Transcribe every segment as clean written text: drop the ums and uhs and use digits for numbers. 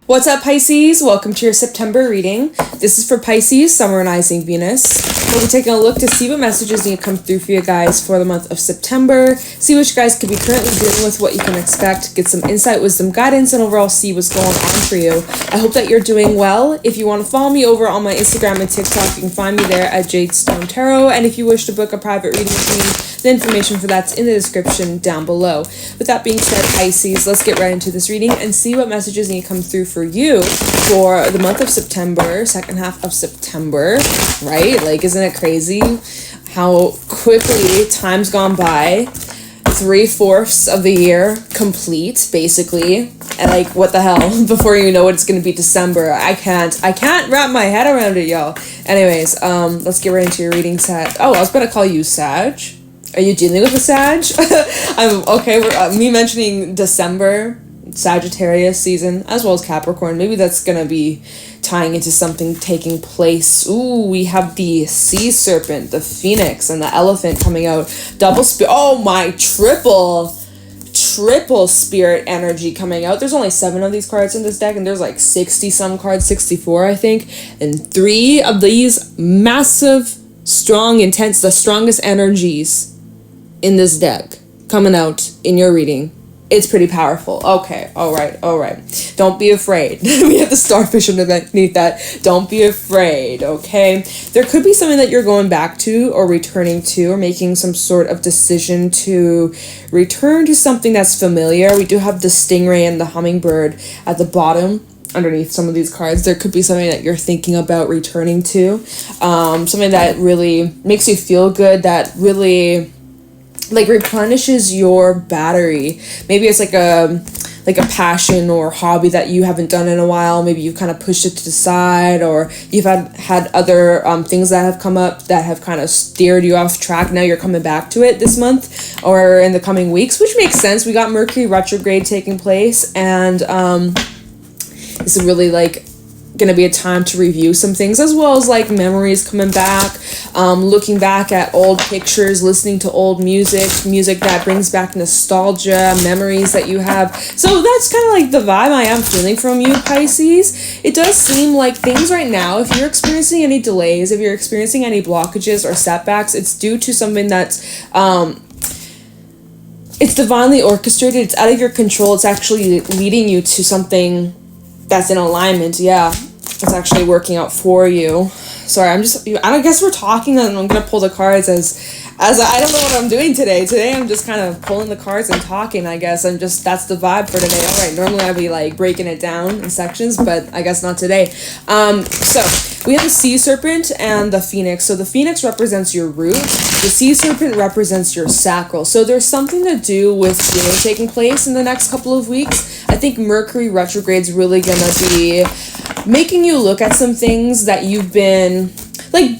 What's up, Pisces? Welcome to your September reading. This is for Pisces, Sun rising Venus. We'll be taking a look to see what messages need to come through for you guys for the month of September. See what you guys could be currently dealing with, what you can expect, get some insight, wisdom, guidance, and overall see what's going on for you. I hope that you're doing well. If you want to follow me over on my Instagram and TikTok, you can find me there at Jadestone Tarot. And if you wish to book a private reading with me, the information for that's in the description down below. With that being said, Pisces, let's get right into this reading and see what messages need to come through for you for the month of September, second half of September, right? Like, isn't it crazy how quickly time's gone by? 3/4 of the year complete, basically. And like, what the hell? Before you know it, it's gonna be December. I can't wrap my head around it, y'all. Anyways, let's get right into your reading set. Oh, I was gonna call you Sag. Are you dealing with a Sag? I'm okay. Me mentioning December, Sagittarius season, as well as Capricorn. Maybe that's gonna be tying into something taking place. Ooh, we have the sea serpent, the phoenix, and the elephant coming out. Double spirit. Oh my, triple spirit energy coming out. There's only 7 of these cards in this deck, and there's like 60 some cards, 64 I think, and 3 of these massive, strong, intense, the strongest energies in this deck coming out in your reading. It's pretty powerful. Okay, all right. Don't be afraid. We have the starfish underneath that. Don't be afraid, okay? There could be something that you're going back to or returning to or making some sort of decision to return to something that's familiar. We do have the stingray and the hummingbird at the bottom underneath some of these cards. There could be something that you're thinking about returning to. Something that really makes you feel good, that really like replenishes your battery. Maybe it's like a passion or hobby that you haven't done in a while. Maybe you've kind of pushed it to the side, or you've had other things that have come up that have kind of steered you off track. Now you're coming back to it this month or in the coming weeks, which makes sense. We got Mercury retrograde taking place, and this is really like gonna be a time to review some things, as well as like memories coming back, looking back at old pictures, listening to old music that brings back nostalgia, memories that you have. So that's kind of like the vibe I am feeling from you, Pisces. It does seem like things right now, if you're experiencing any delays, if you're experiencing any blockages or setbacks, it's due to something that's it's divinely orchestrated. It's out of your control. It's actually leading you to something that's in alignment. Yeah, it's actually working out for you. Sorry, I guess we're talking, and I'm gonna pull the cards as I don't know what I'm doing today. Today I'm just kind of pulling the cards and talking, I guess. That's the vibe for today. All right, normally I'd be like breaking it down in sections, but I guess not today. So we have the sea serpent and the phoenix. So the phoenix represents your root. The sea serpent represents your sacral. So there's something to do with healing taking place in the next couple of weeks. I think Mercury retrograde's really gonna be making you look at some things that you've been, like,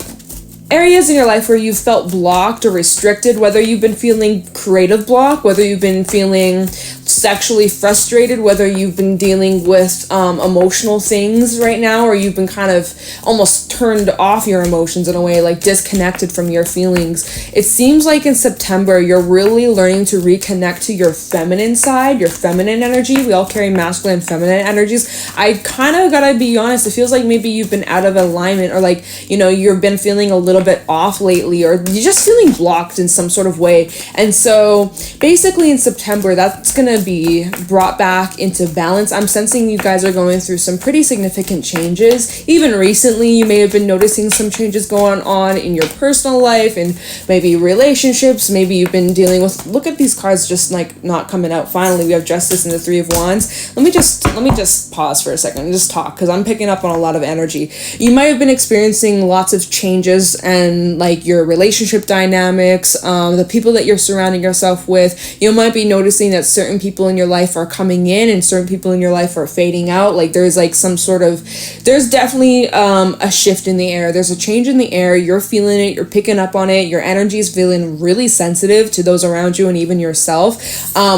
areas in your life where you've felt blocked or restricted, whether you've been feeling creative block, whether you've been feeling sexually frustrated, whether you've been dealing with emotional things right now, or you've been kind of almost turned off your emotions in a way, like disconnected from your feelings. It seems like in September you're really learning to reconnect to your feminine side, your feminine energy. We all carry masculine and feminine energies. I kind of gotta be honest, it feels like maybe you've been out of alignment, or like, you know, you've been feeling a little bit off lately, or you're just feeling blocked in some sort of way. And so basically in September, that's gonna be brought back into balance. I'm sensing you guys are going through some pretty significant changes. Even recently, you may have been noticing some changes going on in your personal life and maybe relationships. Maybe you've been dealing with, look at these cards just like not coming out. Finally, we have Justice and the Three of Wands. Let me just pause for a second and just talk, because I'm picking up on a lot of energy. You might have been experiencing lots of changes and like your relationship dynamics, the people that you're surrounding yourself with. You might be noticing that certain people in your life are coming in and certain people in your life are fading out. Like there's like there's definitely a shift in the air. There's a change in the air. You're feeling it. You're picking up on it. Your energy is feeling really sensitive to those around you and even yourself.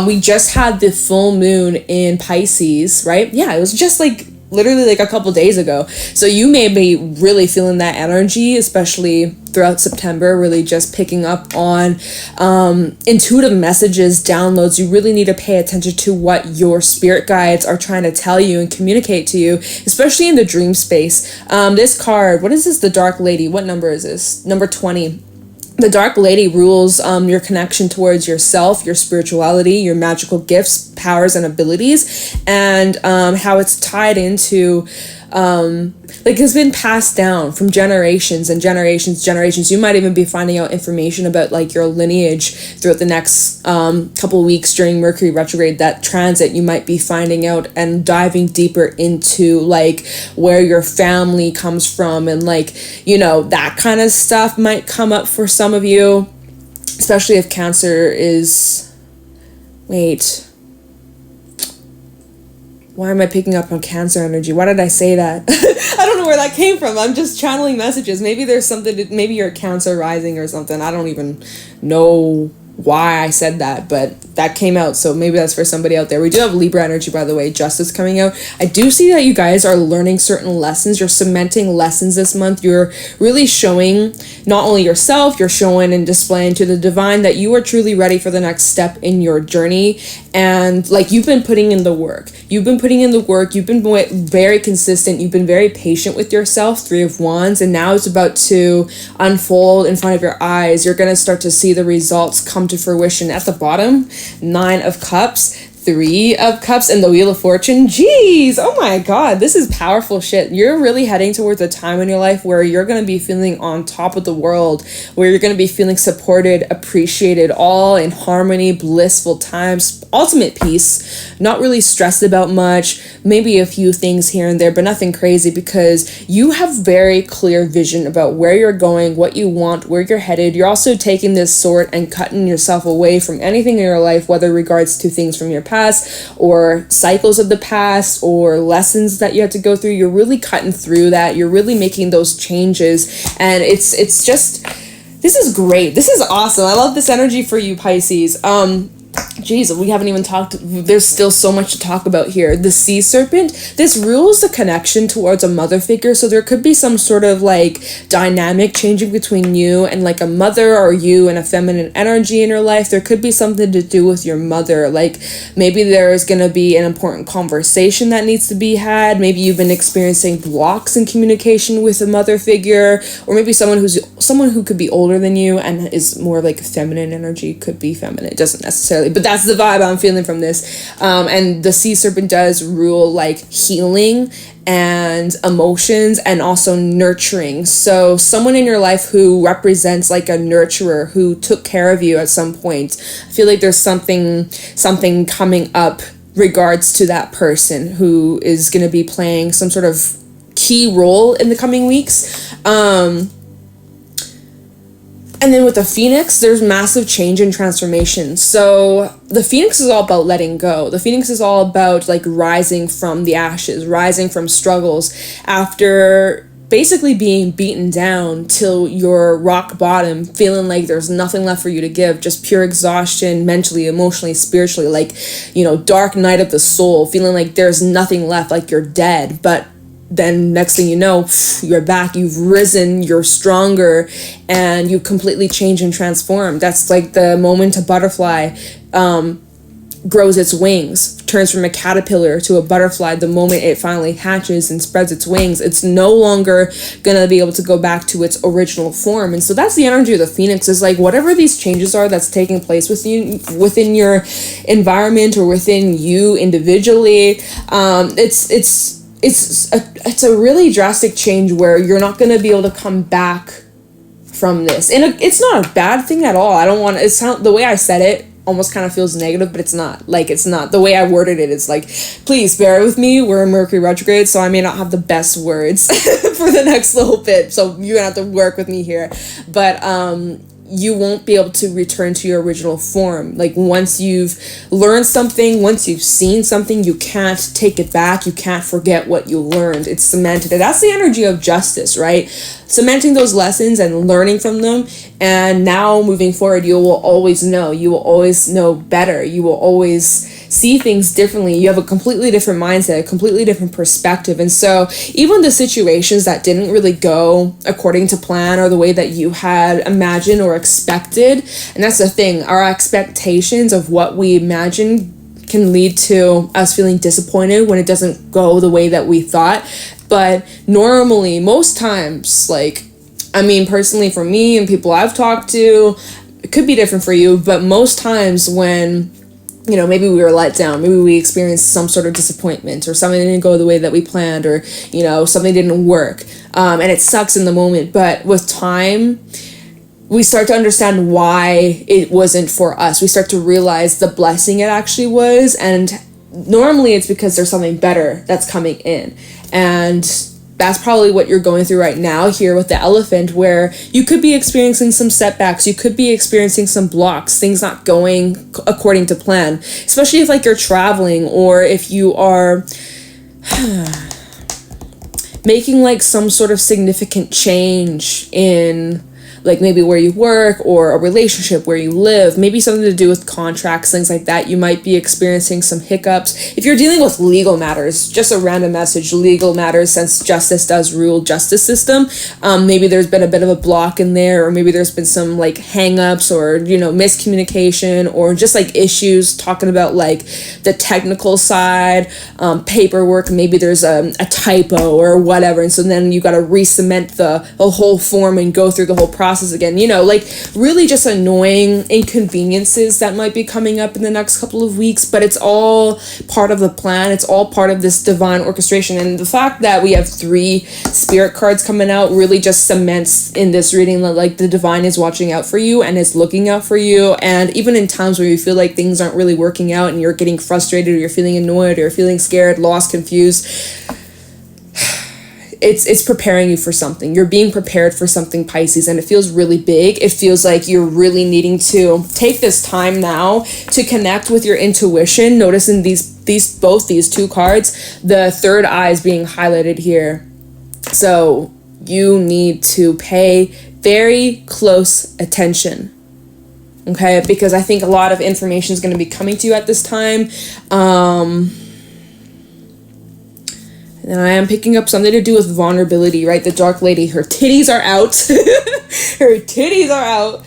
We just had the full moon in Pisces, right? Yeah, it was just literally a couple days ago. So you may be really feeling that energy, especially throughout September, really just picking up on intuitive messages, downloads. You really need to pay attention to what your spirit guides are trying to tell you and communicate to you, especially in the dream space. This card, what is this? The Dark Lady. What number is this? Number 20. The Dark Lady rules your connection towards yourself, your spirituality, your magical gifts, powers, and abilities, and how it's tied into, like, has been passed down from generations and generations. You might even be finding out information about, like, your lineage throughout the next couple weeks during Mercury retrograde, that transit. You might be finding out and diving deeper into, like, where your family comes from, and, like, you know, that kind of stuff might come up for some of you, especially if Cancer is, why am I picking up on Cancer energy? Why did I say that? I don't know where that came from. I'm just channeling messages. Maybe there's something, maybe you're Cancer rising or something. I don't even know why I said that, but that came out, so maybe that's for somebody out there. We do have Libra energy, by the way, Justice coming out. I do see that you guys are learning certain lessons. You're cementing lessons this month. You're really showing not only yourself, you're showing and displaying to the divine that you are truly ready for the next step in your journey. And, like, you've been putting in the work. You've been very consistent. You've been very patient with yourself, 3 of Wands, and now it's about to unfold in front of your eyes. You're going to start to see the results come to fruition. At the bottom, 9 of Cups, 3 of Cups, and the Wheel of Fortune. Jeez, oh my god, this is powerful shit. You're really heading towards a time in your life where you're going to be feeling on top of the world, where you're going to be feeling supported, appreciated, all in harmony, blissful times, ultimate peace, not really stressed about much, maybe a few things here and there, but nothing crazy, because you have very clear vision about where you're going, what you want, where you're headed. You're also taking this sword and cutting yourself away from anything in your life, whether regards to things from your past or cycles of the past or lessons that you had to go through. You're really cutting through that. You're really making those changes, and it's just, this is great. This is awesome. I love this energy for you, Pisces. Geez, we haven't even talked. There's still so much to talk about here. The Sea Serpent, this rules the connection towards a mother figure. So there could be some sort of, like, dynamic changing between you and, like, a mother, or you and a feminine energy in your life. There could be something to do with your mother. Like, maybe there's going to be an important conversation that needs to be had. Maybe you've been experiencing blocks in communication with a mother figure, or maybe someone who could be older than you and is more like feminine energy. Could be feminine. It doesn't necessarily, but that's the vibe I'm feeling from this. And the Sea Serpent does rule, like, healing and emotions and also nurturing. So someone in your life who represents, like, a nurturer who took care of you at some point. I feel like there's something coming up regards to that person who is going to be playing some sort of key role in the coming weeks. And then with the Phoenix, there's massive change and transformation. So the Phoenix is all about letting go. The Phoenix is all about, like, rising from the ashes, rising from struggles after basically being beaten down till you're rock bottom, feeling like there's nothing left for you to give, just pure exhaustion, mentally, emotionally, spiritually, like, you know, dark night of the soul, feeling like there's nothing left, like you're dead. But then next thing you know, you're back, you've risen, you're stronger, and you completely change and transform. That's like the moment a butterfly grows its wings, turns from a caterpillar to a butterfly. The moment it finally hatches and spreads its wings, it's no longer gonna be able to go back to its original form. And so that's the energy of the Phoenix, is like, whatever these changes are that's taking place within your environment or within you individually, it's a really drastic change where you're not going to be able to come back from this. And it's not a bad thing at all. I don't want to, the way I said it almost kind of feels negative, but it's not. Like, it's not. The way I worded it is like, please bear with me. We're in Mercury retrograde, so I may not have the best words for the next little bit. So you're going to have to work with me here. But, you won't be able to return to your original form. Like, once you've learned something, once you've seen something, you can't take it back. You can't forget what you learned. It's cemented. And that's the energy of justice, right? Cementing those lessons and learning from them. And now moving forward, you will always know. You will always know better. You will always see things differently. You have a completely different mindset, a completely different perspective. And so even the situations that didn't really go according to plan or the way that you had imagined or expected, and that's the thing, our expectations of what we imagine can lead to us feeling disappointed when it doesn't go the way that we thought. But normally, most times, like, I mean, personally for me and people I've talked to, it could be different for you, but most times when, you know, maybe we were let down, maybe we experienced some sort of disappointment, or something didn't go the way that we planned, or, you know, something didn't work, and it sucks in the moment, but with time, we start to understand why it wasn't for us. We start to realize the blessing it actually was, and normally it's because there's something better that's coming in. And that's probably what you're going through right now here with the elephant, where you could be experiencing some setbacks, you could be experiencing some blocks, things not going according to plan, especially if like you're traveling, or if you are making like some sort of significant change in like maybe where you work, or a relationship where you live, maybe something to do with contracts, things like that. You might be experiencing some hiccups. If you're dealing with legal matters, just a random message, legal matters, since justice does rule justice system, maybe there's been a bit of a block in there, or maybe there's been some like hang-ups, or, you know, miscommunication, or just like issues talking about like the technical side, paperwork, maybe there's a typo or whatever, and so then you got to re-cement the whole form and go through the whole process again, you know, like really just annoying inconveniences that might be coming up in the next couple of weeks, but it's all part of the plan. It's all part of this divine orchestration. And the fact that we have 3 spirit cards coming out really just cements in this reading that like the divine is watching out for you and is looking out for you. And even in times where you feel like things aren't really working out and you're getting frustrated, or you're feeling annoyed, or you're feeling scared, lost, confused, it's preparing you for something. You're being prepared for something, Pisces, and it feels really big. It feels like you're really needing to take this time now to connect with your intuition. Noticing both these 2 cards, the third eye is being highlighted here. So you need to pay very close attention. Okay, because I think a lot of information is going to be coming to you at this time. And I am picking up something to do with vulnerability, right? The Dark Lady, her titties are out. Her titties are out.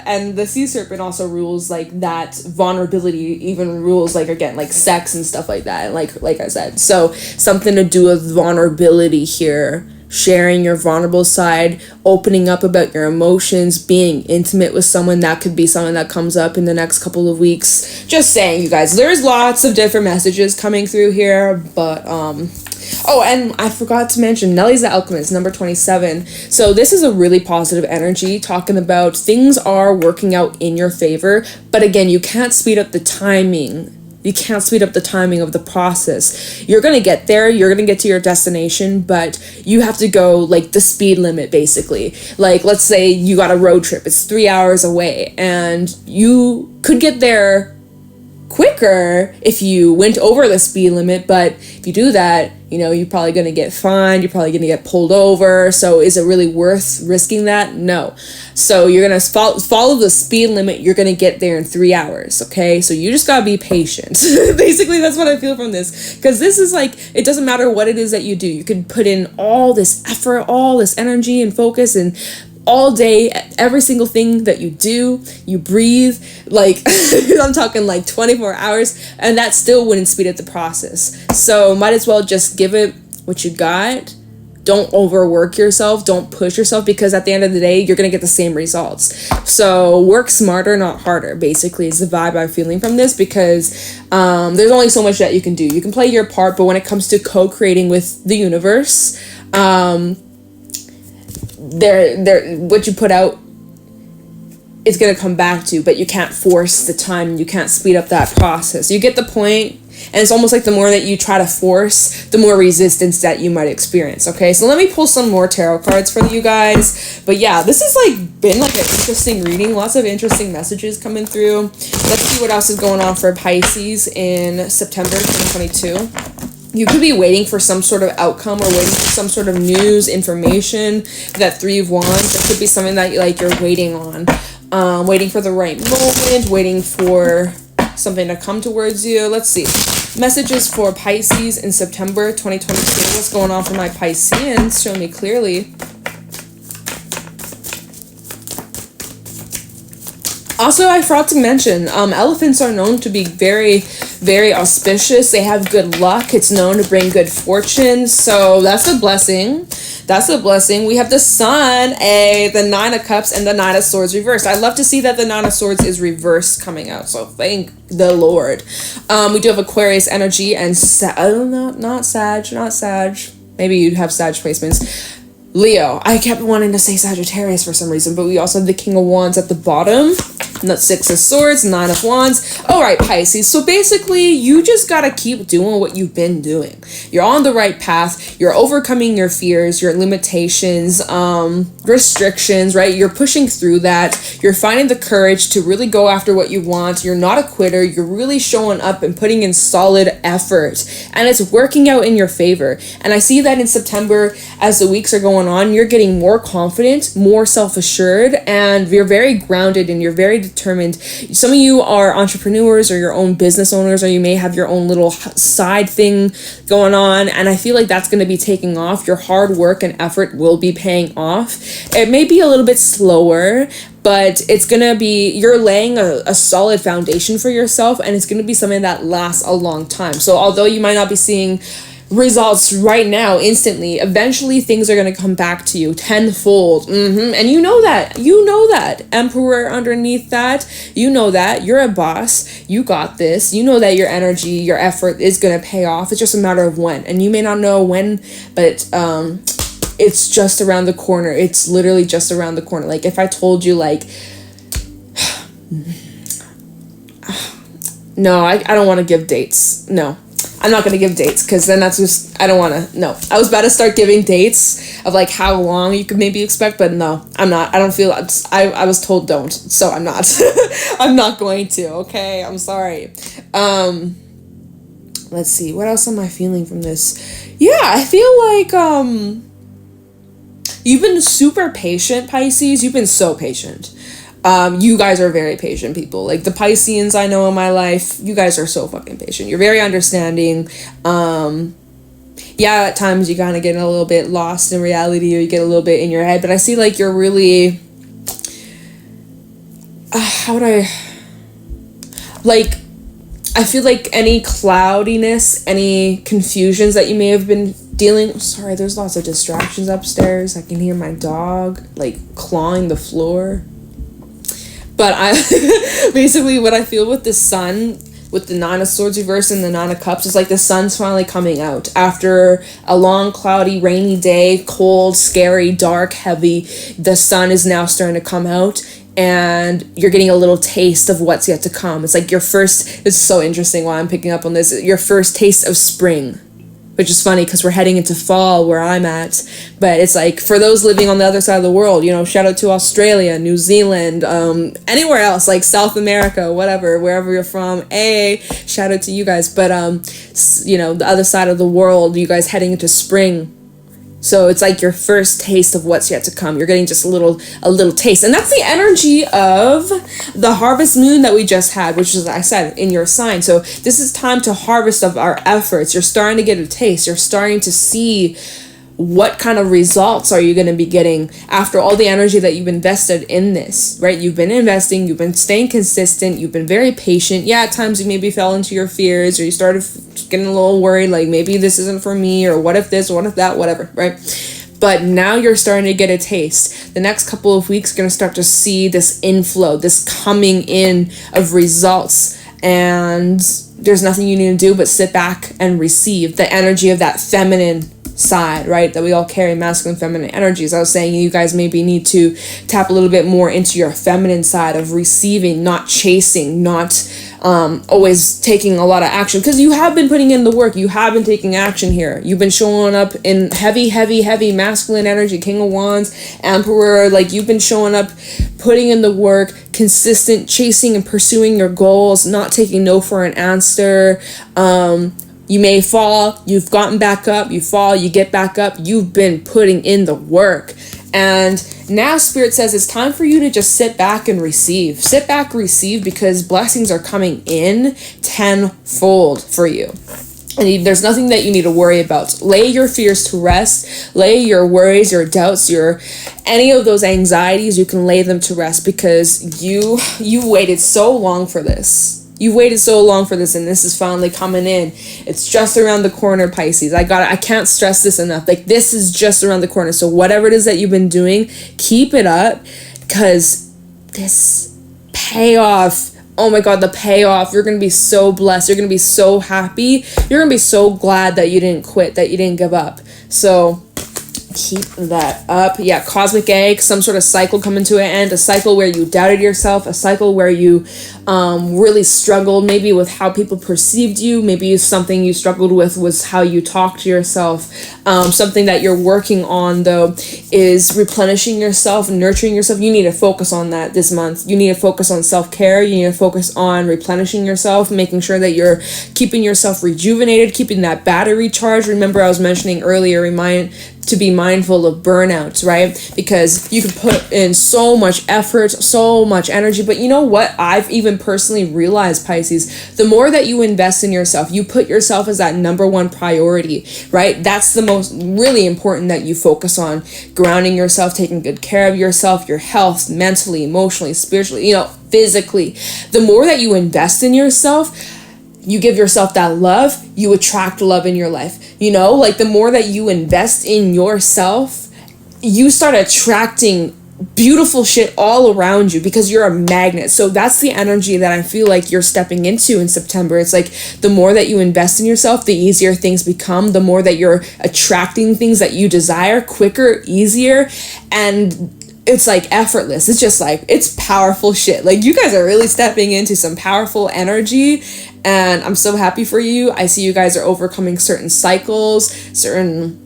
And the Sea Serpent also rules like that vulnerability, even rules like, again, like sex and stuff like that. And like I said, so something to do with vulnerability here. Sharing your vulnerable side, opening up about your emotions, being intimate with someone. That could be something that comes up in the next couple of weeks. Just saying, you guys, there's lots of different messages coming through here, but oh, and I forgot to mention Nelly's the Alchemist, number 27. So this is a really positive energy, talking about things are working out in your favor, but again, you can't speed up the timing. You can't speed up the timing of the process. You're going to get there. You're going to get to your destination, but you have to go like the speed limit, basically. Like, let's say you got a road trip. It's 3 hours away, and you could get there quicker if you went over the speed limit, but if you do that, you know, you're probably going to get fined, you're probably going to get pulled over. So is it really worth risking that? No. So you're going to follow the speed limit. You're going to get there in 3 hours. Okay. So you just got to be patient. Basically, that's what I feel from this, because this is like, it doesn't matter what it is that you do. You can put in all this effort, all this energy and focus, and all day, every single thing that you do, you breathe, like, I'm talking like 24 hours, and that still wouldn't speed up the process. So might as well just give it what you got. Don't overwork yourself. Don't push yourself, because at the end of the day, you're going to get the same results. So work smarter, not harder, basically, is the vibe I'm feeling from this, because there's only so much that you can do. You can play your part, but when it comes to co-creating with the universe, what you put out is going to come back to you, but you can't force the time. You can't speed up that process. You get the point? And it's almost like the more that you try to force, the more resistance that you might experience. Okay, so let me pull some more tarot cards for you guys. But yeah, this has like been like an interesting reading. Lots of interesting messages coming through. Let's see what else is going on for Pisces in September 2022. You could be waiting for some sort of outcome, or waiting for some sort of news, information. That 3 of Wands, it could be something that you're waiting on. Waiting for the right moment, waiting for something to come towards you. Let's see. Messages for Pisces in September 2022. What's going on for my Pisceans? Show me clearly. Also, I forgot to mention, elephants are known to be very, very auspicious. They have good luck. It's known to bring good fortune. So that's a blessing. That's a blessing. We have the Sun, the Nine of Cups, and the Nine of Swords reversed. I love to see that the Nine of Swords is reversed coming out. So thank the Lord. We do have Aquarius energy and not Sag. Maybe you'd have Sag placements. Leo. I kept wanting to say Sagittarius for some reason, but we also have the King of Wands at the bottom. And that's Six of Swords, Nine of Wands. All right, Pisces. So basically, you just got to keep doing what you've been doing. You're on the right path. You're overcoming your fears, your limitations, restrictions, right? You're pushing through that. You're finding the courage to really go after what you want. You're not a quitter. You're really showing up and putting in solid effort. And it's working out in your favor. And I see that in September, as the weeks are going on, you're getting more confident, more self-assured, and you're very grounded and you're very determined. Some of you are entrepreneurs or your own business owners, or you may have your own little side thing going on, and I feel like that's going to be taking off. Your hard work and effort will be paying off. It may be a little bit slower, but it's going to be, you're laying a solid foundation for yourself, and it's going to be something that lasts a long time. So although you might not be seeing results right now instantly, eventually things are going to come back to you tenfold. And you know that Emperor underneath that, you know that you're a boss, you got this, you know that your energy, your effort is going to pay off. It's just a matter of when, and you may not know when, but it's just around the corner. It's literally just around the corner. Like if I told you, like, no, I don't want to give dates. No, I'm not going to give dates, because then that's just, I don't want to, no. I was about to start giving dates of like how long you could maybe expect, but no, I'm not. I don't feel, I was told don't, so I'm not. I'm not going to, okay? I'm sorry. Let's see, what else am I feeling from this? Yeah, I feel like, you've been super patient, Pisces. You've been so patient. You guys are very patient people. Like the Pisceans I know in my life, you guys are so fucking patient. You're very understanding. Yeah, at times you kind of get a little bit lost in reality, or you get a little bit in your head, but I see like you're really, I feel like any cloudiness, any confusions that you may have been dealing, sorry, there's lots of distractions upstairs. I can hear my dog like clawing the floor. But I basically what I feel with the Sun, with the Nine of Swords reversed and the Nine of Cups, is like the sun's finally coming out after a long, cloudy, rainy day, cold, scary, dark, heavy. The sun is now starting to come out, and you're getting a little taste of what's yet to come. It's like your first, it's so interesting why I'm picking up on this, your first taste of spring. Which is funny because we're heading into fall where I'm at. But it's like, for those living on the other side of the world, you know, shout out to Australia, New Zealand, anywhere else, like South America, whatever, wherever you're from, shout out to you guys. But, you know, the other side of the world, you guys heading into spring. So it's like your first taste of what's yet to come. You're getting just a little taste. And that's the energy of the harvest moon that we just had, which is, I said, in your sign. So this is time to harvest of our efforts. You're starting to get a taste. You're starting to see what kind of results are you going to be getting after all the energy that you've invested in this, right? You've been investing, you've been staying consistent, you've been very patient. Yeah, at times you maybe fell into your fears, or you started getting a little worried, like maybe this isn't for me, or what if this, what if that, whatever, right? But now you're starting to get a taste. The next couple of weeks, you're going to start to see this inflow, this coming in of results, and there's nothing you need to do but sit back and receive the energy of that feminine side, right, that we all carry, masculine, feminine energies. I was saying you guys maybe need to tap a little bit more into your feminine side of receiving, not chasing, not always taking a lot of action, because you have been putting in the work. You have been taking action here. You've been showing up in heavy masculine energy, King of Wands, Emperor. Like, you've been showing up, putting in the work, consistent, chasing and pursuing your goals, not taking no for an answer. You may fall, you've gotten back up, you fall, you get back up, you've been putting in the work. And now Spirit says it's time for you to just sit back and receive. Sit back, receive, because blessings are coming in tenfold for you. And there's nothing that you need to worry about. Lay your fears to rest. Lay your worries, your doubts, any of those anxieties, you can lay them to rest, because you waited so long for this. You've waited so long for this, and this is finally coming in. It's just around the corner, Pisces. I can't stress this enough. Like, this is just around the corner. So whatever it is that you've been doing, keep it up, because this payoff, oh my God, the payoff, you're going to be so blessed. You're going to be so happy. You're going to be so glad that you didn't quit, that you didn't give up. So keep that up. Yeah, cosmic egg, some sort of cycle coming to an end, a cycle where you doubted yourself, a cycle where you really struggled maybe with how people perceived you. Maybe something you struggled with was how you talk to yourself. Something that you're working on, though, is replenishing yourself, nurturing yourself. You need to focus on that this month. You need to focus on self-care. You need to focus on replenishing yourself, making sure that you're keeping yourself rejuvenated, keeping that battery charged. Remember, I was mentioning earlier, to be mindful of burnouts, right? Because you can put in so much effort, so much energy, but you know what? I've even personally realized, Pisces, the more that you invest in yourself, you put yourself as that number one priority, right? That's the most really important that you focus on. Grounding yourself, taking good care of yourself, your health, mentally, emotionally, spiritually, physically. The more that you invest in yourself, you give yourself that love, you attract love in your life. Like, the more that you invest in yourself, you start attracting beautiful shit all around you, because you're a magnet. So that's the energy that I feel like you're stepping into in September. It's like, the more that you invest in yourself, the easier things become, the more that you're attracting things that you desire quicker, easier, and it's like effortless. It's just like, it's powerful shit. Like, you guys are really stepping into some powerful energy, and I'm so happy for you. I see you guys are overcoming certain cycles, certain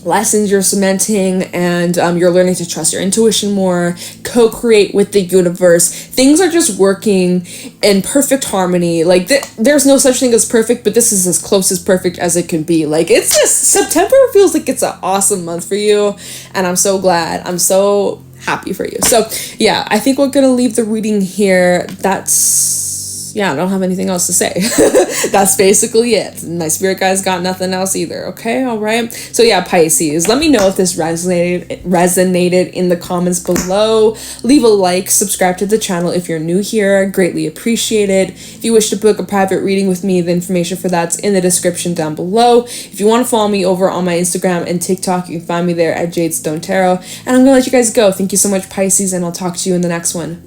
lessons you're cementing, and you're learning to trust your intuition more, co-create with the universe. Things are just working in perfect harmony. Like, there's no such thing as perfect, but this is as close as perfect as it can be. Like, it's just, September feels like it's an awesome month for you, and I'm so glad. I'm so happy for you. So yeah, I think we're gonna leave the reading here. I don't have anything else to say. That's basically it. My spirit guys got nothing else either. Okay, all right. So yeah, Pisces, let me know if this resonated in the comments below. Leave a like, subscribe to the channel if you're new here. Greatly appreciate it. If you wish to book a private reading with me, the information for that's in the description down below. If you want to follow me over on my Instagram and TikTok, you can find me there at Jade Stone Tarot. And I'm gonna let you guys go. Thank you so much, Pisces, and I'll talk to you in the next one.